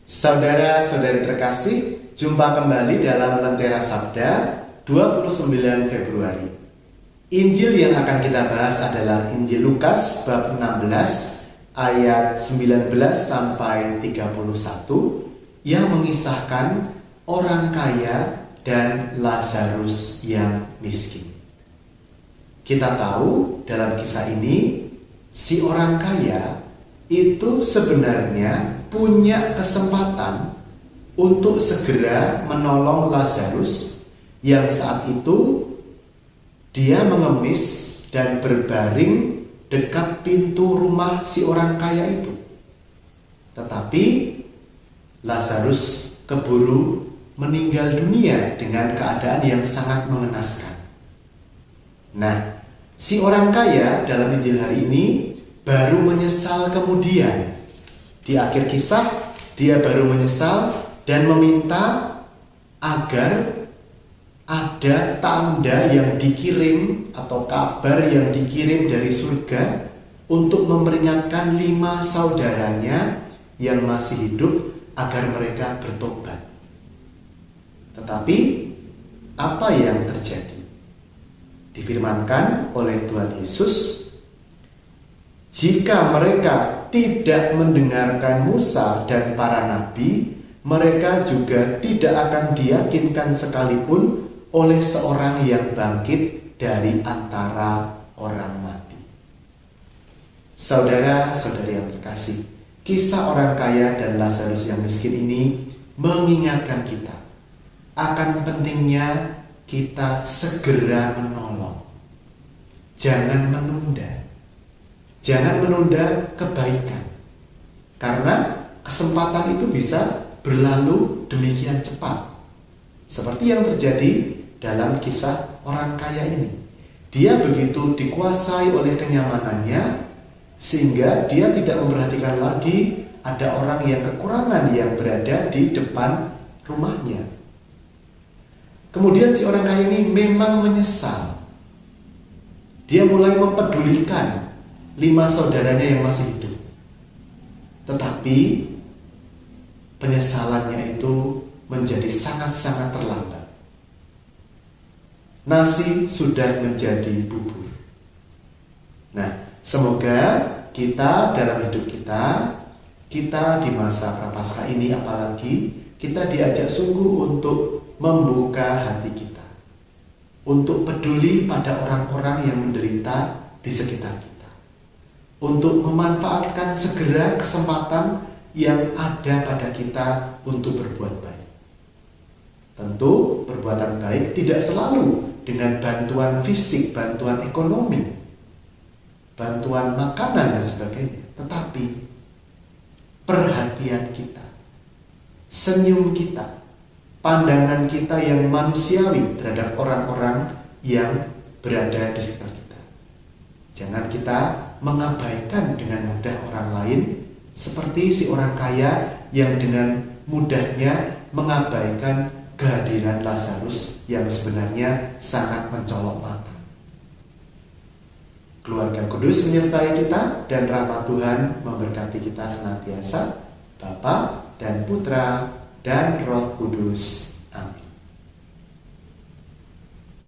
Saudara-saudari terkasih, jumpa kembali dalam Lentera Sabda 29 Februari. Injil yang akan kita bahas adalah Injil Lukas bab 16 ayat 19 sampai 31 yang mengisahkan orang kaya dan Lazarus yang miskin. Kita tahu dalam kisah ini si orang kaya itu sebenarnya punya kesempatan untuk segera menolong Lazarus yang saat itu dia mengemis dan berbaring dekat pintu rumah si orang kaya itu. Tetapi Lazarus keburu meninggal dunia dengan keadaan yang sangat mengenaskan. Nah, si orang kaya dalam Injil hari ini baru menyesal kemudian. Di akhir kisah, dia baru menyesal dan meminta agar ada tanda yang dikirim atau kabar yang dikirim dari surga untuk memperingatkan 5 saudaranya yang masih hidup agar mereka bertobat. Tetapi apa yang terjadi? Difirmankan oleh Tuhan Yesus, jika mereka tidak mendengarkan Musa dan para nabi, mereka juga tidak akan diyakinkan sekalipun oleh seorang yang bangkit dari antara orang mati. Saudara-saudari yang terkasih, kisah orang kaya dan Lazarus yang miskin ini mengingatkan kita akan pentingnya kita segera menolong. Jangan menunda. Jangan menunda kebaikan, karena kesempatan itu bisa berlalu demikian cepat. Seperti yang terjadi dalam kisah orang kaya ini. Dia begitu dikuasai oleh kenyamanannya, sehingga dia tidak memperhatikan lagi ada orang yang kekurangan yang berada di depan rumahnya. Kemudian si orang kaya ini memang menyesal. Dia mulai mempedulikan 5 saudaranya yang masih hidup. Tetapi penyesalannya itu menjadi sangat-sangat terlambat. Nasi sudah menjadi bubur. Nah, semoga kita dalam hidup kita di masa Prapaskah ini apalagi, kita diajak sungguh untuk membuka hati kita, untuk peduli pada orang-orang yang menderita di sekitar kita, untuk memanfaatkan segera kesempatan yang ada pada kita untuk berbuat baik. Tentu perbuatan baik tidak selalu dengan bantuan fisik, bantuan ekonomi, bantuan makanan dan sebagainya, tetapi perhatian kita, senyum kita, pandangan kita yang manusiawi terhadap orang-orang yang berada di sekitar kita. Jangan kita mengabaikan dengan mudah orang lain, seperti si orang kaya yang dengan mudahnya mengabaikan kehadiran Lazarus yang sebenarnya sangat mencolok mata. Keluarga kudus menyertai kita dan rahmat Tuhan memberkati kita senantiasa, Bapa dan Putra dan Roh Kudus.